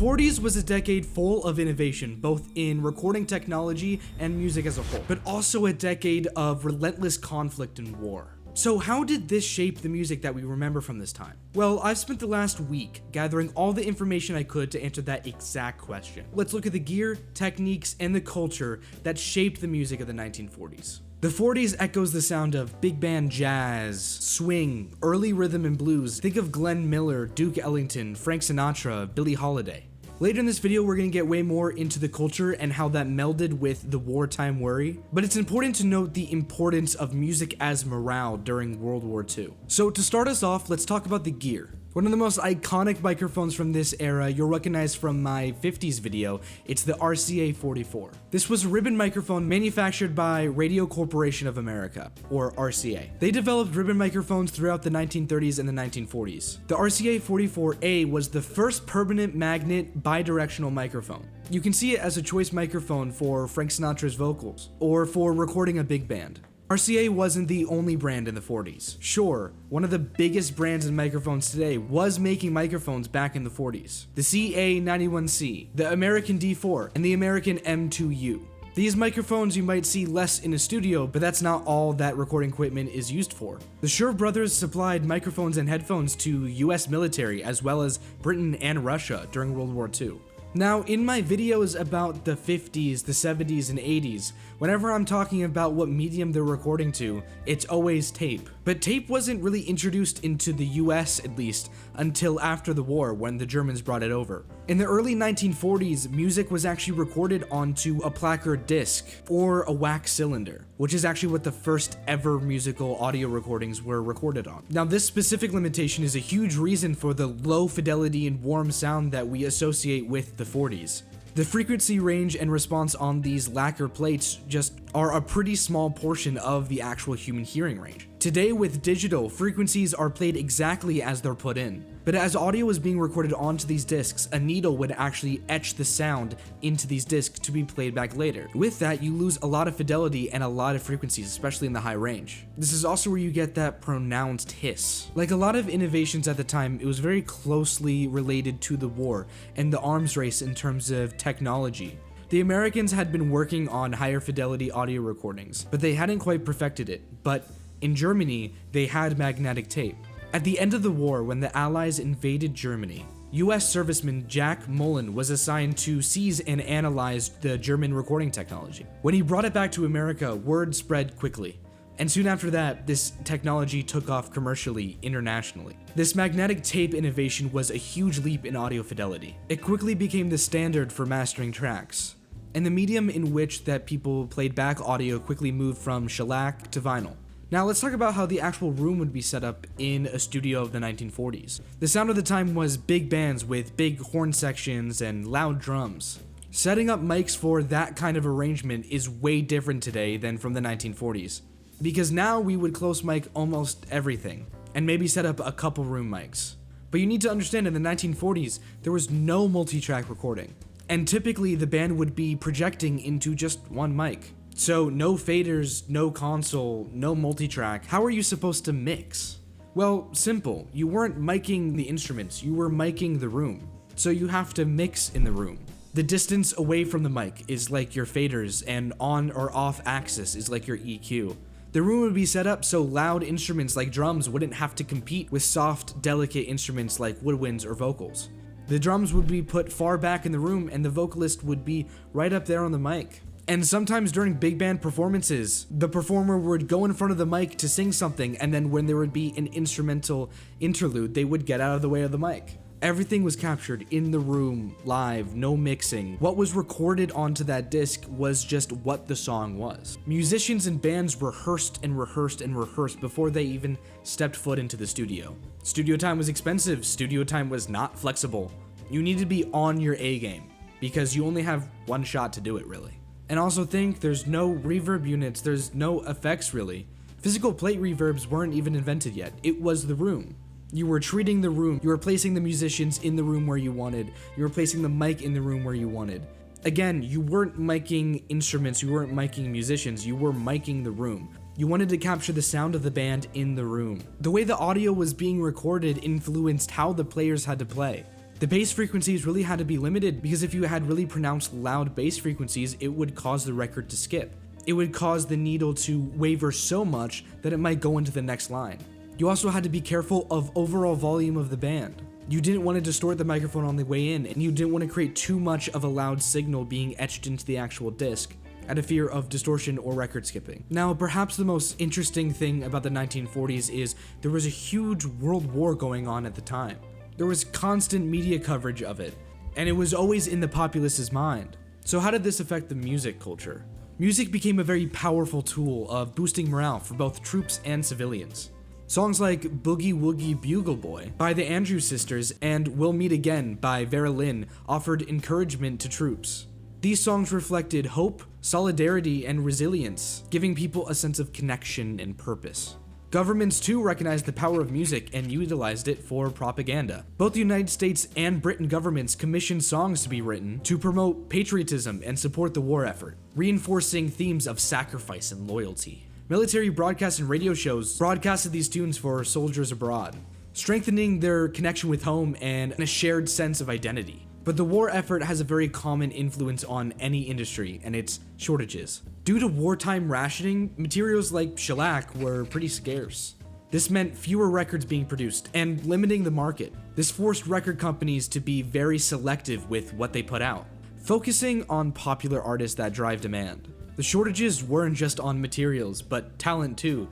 40s was a decade full of innovation, both in recording technology and music as a whole, but also a decade of relentless conflict and war. So how did this shape the music that we remember from this time? Well, I've spent the last week gathering all the information I could to answer that exact question. Let's look at the gear, techniques, and the culture that shaped the music of the 1940s. The 40s echoes the sound of big band jazz, swing, early rhythm and blues. Think of Glenn Miller, Duke Ellington, Frank Sinatra, Billie Holiday. Later in this video, we're going to get way more into the culture and how that melded with the wartime worry, but it's important to note the importance of music as morale during World War II. So to start us off, let's talk about the gear. One of the most iconic microphones from this era you'll recognize from my 50s video. It's the RCA-44. This was a ribbon microphone manufactured by Radio Corporation of America, or RCA. They developed ribbon microphones throughout the 1930s and the 1940s. The RCA-44A was the first permanent magnet bidirectional microphone. You can see it as a choice microphone for Frank Sinatra's vocals, or for recording a big band. RCA wasn't the only brand in the 40s. Sure, one of the biggest brands in microphones today was making microphones back in the 40s. The CA91C, the American D4, and the American M2U. These microphones you might see less in a studio, but that's not all that recording equipment is used for. The Shure brothers supplied microphones and headphones to US military as well as Britain and Russia during World War II. Now, in my videos about the 50s, the 70s, and 80s, whenever I'm talking about what medium they're recording to, it's always tape. But tape wasn't really introduced into the US, at least, until after the war when the Germans brought it over. In the early 1940s, music was actually recorded onto a placard disc, or a wax cylinder, which is actually what the first ever musical audio recordings were recorded on. Now, this specific limitation is a huge reason for the low fidelity and warm sound that we associate with the 40s. The frequency range and response on these lacquer plates just are a pretty small portion of the actual human hearing range. Today with digital, frequencies are played exactly as they're put in. But as audio was being recorded onto these discs, a needle would actually etch the sound into these discs to be played back later. With that, you lose a lot of fidelity and a lot of frequencies, especially in the high range. This is also where you get that pronounced hiss. Like a lot of innovations at the time, it was very closely related to the war and the arms race in terms of technology. The Americans had been working on higher fidelity audio recordings, but they hadn't quite perfected it. But in Germany, they had magnetic tape. At the end of the war, when the Allies invaded Germany, US serviceman Jack Mullen was assigned to seize and analyze the German recording technology. When he brought it back to America, word spread quickly. And soon after that, this technology took off commercially, internationally. This magnetic tape innovation was a huge leap in audio fidelity. It quickly became the standard for mastering tracks. And the medium in which that people played back audio quickly moved from shellac to vinyl. Now let's talk about how the actual room would be set up in a studio of the 1940s. The sound of the time was big bands with big horn sections and loud drums. Setting up mics for that kind of arrangement is way different today than from the 1940s. Because now we would close mic almost everything, and maybe set up a couple room mics. But you need to understand in the 1940s, there was no multi-track recording. And typically the band would be projecting into just one mic. So no faders, no console, no multitrack. How are you supposed to mix? Well, simple. You weren't miking the instruments, you were miking the room. So you have to mix in the room. The distance away from the mic is like your faders, and on or off axis is like your EQ. The room would be set up so loud instruments like drums wouldn't have to compete with soft, delicate instruments like woodwinds or vocals. The drums would be put far back in the room and the vocalist would be right up there on the mic. And sometimes during big band performances, the performer would go in front of the mic to sing something, and then when there would be an instrumental interlude, they would get out of the way of the mic. Everything was captured in the room, live, no mixing. What was recorded onto that disc was just what the song was. Musicians and bands rehearsed and rehearsed and rehearsed before they even stepped foot into the studio. Studio time was expensive, studio time was not flexible. You need to be on your A game, because you only have one shot to do it really. And also think there's no reverb units, there's no effects really. Physical plate reverbs weren't even invented yet, it was the room. You were treating the room, you were placing the musicians in the room where you wanted, you were placing the mic in the room where you wanted. Again, you weren't miking instruments, you weren't miking musicians, you were miking the room. You wanted to capture the sound of the band in the room. The way the audio was being recorded influenced how the players had to play. The bass frequencies really had to be limited because if you had really pronounced loud bass frequencies, it would cause the record to skip. It would cause the needle to waver so much that it might go into the next line. You also had to be careful of overall volume of the band. You didn't want to distort the microphone on the way in, and you didn't want to create too much of a loud signal being etched into the actual disc, out of fear of distortion or record skipping. Now, perhaps the most interesting thing about the 1940s is there was a huge world war going on at the time. There was constant media coverage of it, and it was always in the populace's mind. So how did this affect the music culture? Music became a very powerful tool of boosting morale for both troops and civilians. Songs like Boogie Woogie Bugle Boy by the Andrews Sisters and We'll Meet Again by Vera Lynn offered encouragement to troops. These songs reflected hope, solidarity, and resilience, giving people a sense of connection and purpose. Governments too recognized the power of music and utilized it for propaganda. Both the United States and Britain governments commissioned songs to be written to promote patriotism and support the war effort, reinforcing themes of sacrifice and loyalty. Military broadcasts and radio shows broadcasted these tunes for soldiers abroad, strengthening their connection with home and a shared sense of identity. But the war effort has a very common influence on any industry, and it's shortages. Due to wartime rationing, materials like shellac were pretty scarce. This meant fewer records being produced and limiting the market. This forced record companies to be very selective with what they put out, focusing on popular artists that drive demand. The shortages weren't just on materials, but talent too.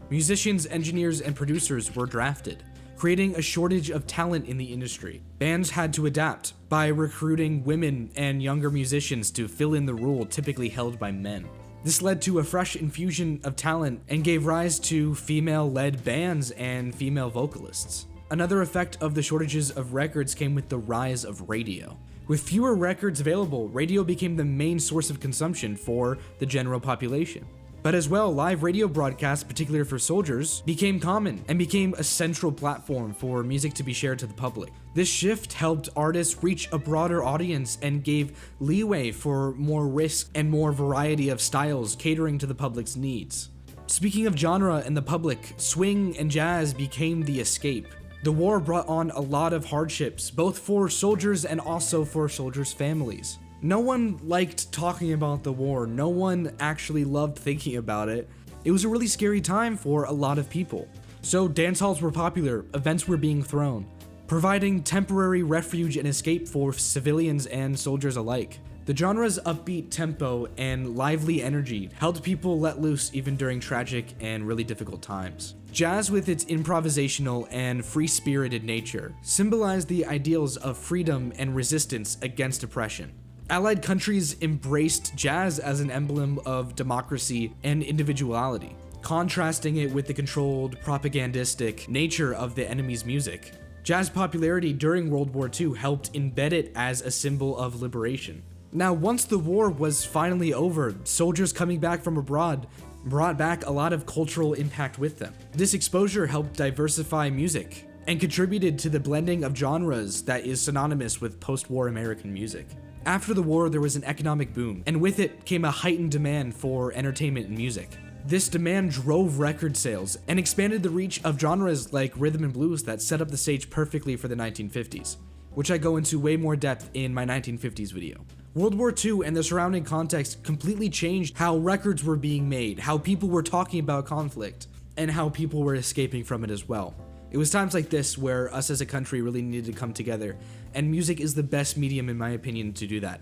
Musicians, engineers, and producers were drafted, creating a shortage of talent in the industry. Bands had to adapt by recruiting women and younger musicians to fill in the role typically held by men. This led to a fresh infusion of talent and gave rise to female-led bands and female vocalists. Another effect of the shortages of records came with the rise of radio. With fewer records available, radio became the main source of consumption for the general population. But as well, live radio broadcasts, particularly for soldiers, became common and became a central platform for music to be shared to the public. This shift helped artists reach a broader audience and gave leeway for more risk and more variety of styles catering to the public's needs. Speaking of genre and the public, swing and jazz became the escape. The war brought on a lot of hardships, both for soldiers and also for soldiers' families. No one liked talking about the war. No one actually loved thinking about it. It was a really scary time for a lot of people. So dance halls were popular, events were being thrown, providing temporary refuge and escape for civilians and soldiers alike. The genre's upbeat tempo and lively energy helped people let loose even during tragic and really difficult times. Jazz, with its improvisational and free-spirited nature, symbolized the ideals of freedom and resistance against oppression. Allied countries embraced jazz as an emblem of democracy and individuality, contrasting it with the controlled, propagandistic nature of the enemy's music. Jazz popularity during World War II helped embed it as a symbol of liberation. Now, once the war was finally over, soldiers coming back from abroad brought back a lot of cultural impact with them. This exposure helped diversify music and contributed to the blending of genres that is synonymous with post-war American music. After the war, there was an economic boom, and with it came a heightened demand for entertainment and music. This demand drove record sales and expanded the reach of genres like rhythm and blues that set up the stage perfectly for the 1950s, which I go into way more depth in my 1950s video. World War II and the surrounding context completely changed how records were being made, how people were talking about conflict, and how people were escaping from it as well. It was times like this where us as a country really needed to come together, and music is the best medium, in my opinion, to do that.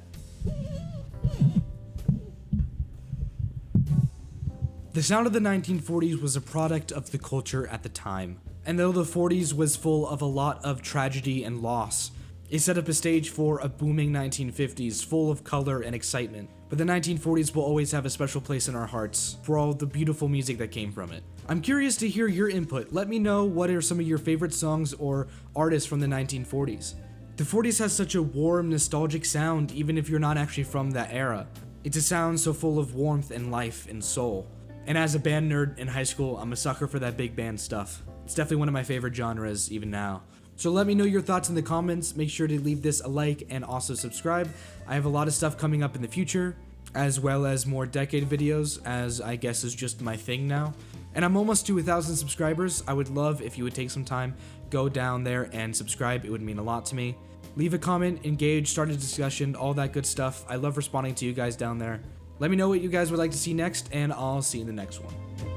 The sound of the 1940s was a product of the culture at the time, and though the 40s was full of a lot of tragedy and loss, it set up a stage for a booming 1950s full of color and excitement. But the 1940s will always have a special place in our hearts for all the beautiful music that came from it. I'm curious to hear your input. Let me know what are some of your favorite songs or artists from the 1940s. The 40s has such a warm, nostalgic sound even if you're not actually from that era. It's a sound so full of warmth and life and soul. And as a band nerd in high school, I'm a sucker for that big band stuff. It's definitely one of my favorite genres even now. So let me know your thoughts in the comments. Make sure to leave this a like and also subscribe. I have a lot of stuff coming up in the future, as well as more decade videos, as I guess is just my thing now. And I'm almost to 1,000 subscribers. I would love if you would take some time, go down there and subscribe. It would mean a lot to me. Leave a comment, engage, start a discussion, all that good stuff. I love responding to you guys down there. Let me know what you guys would like to see next, and I'll see you in the next one.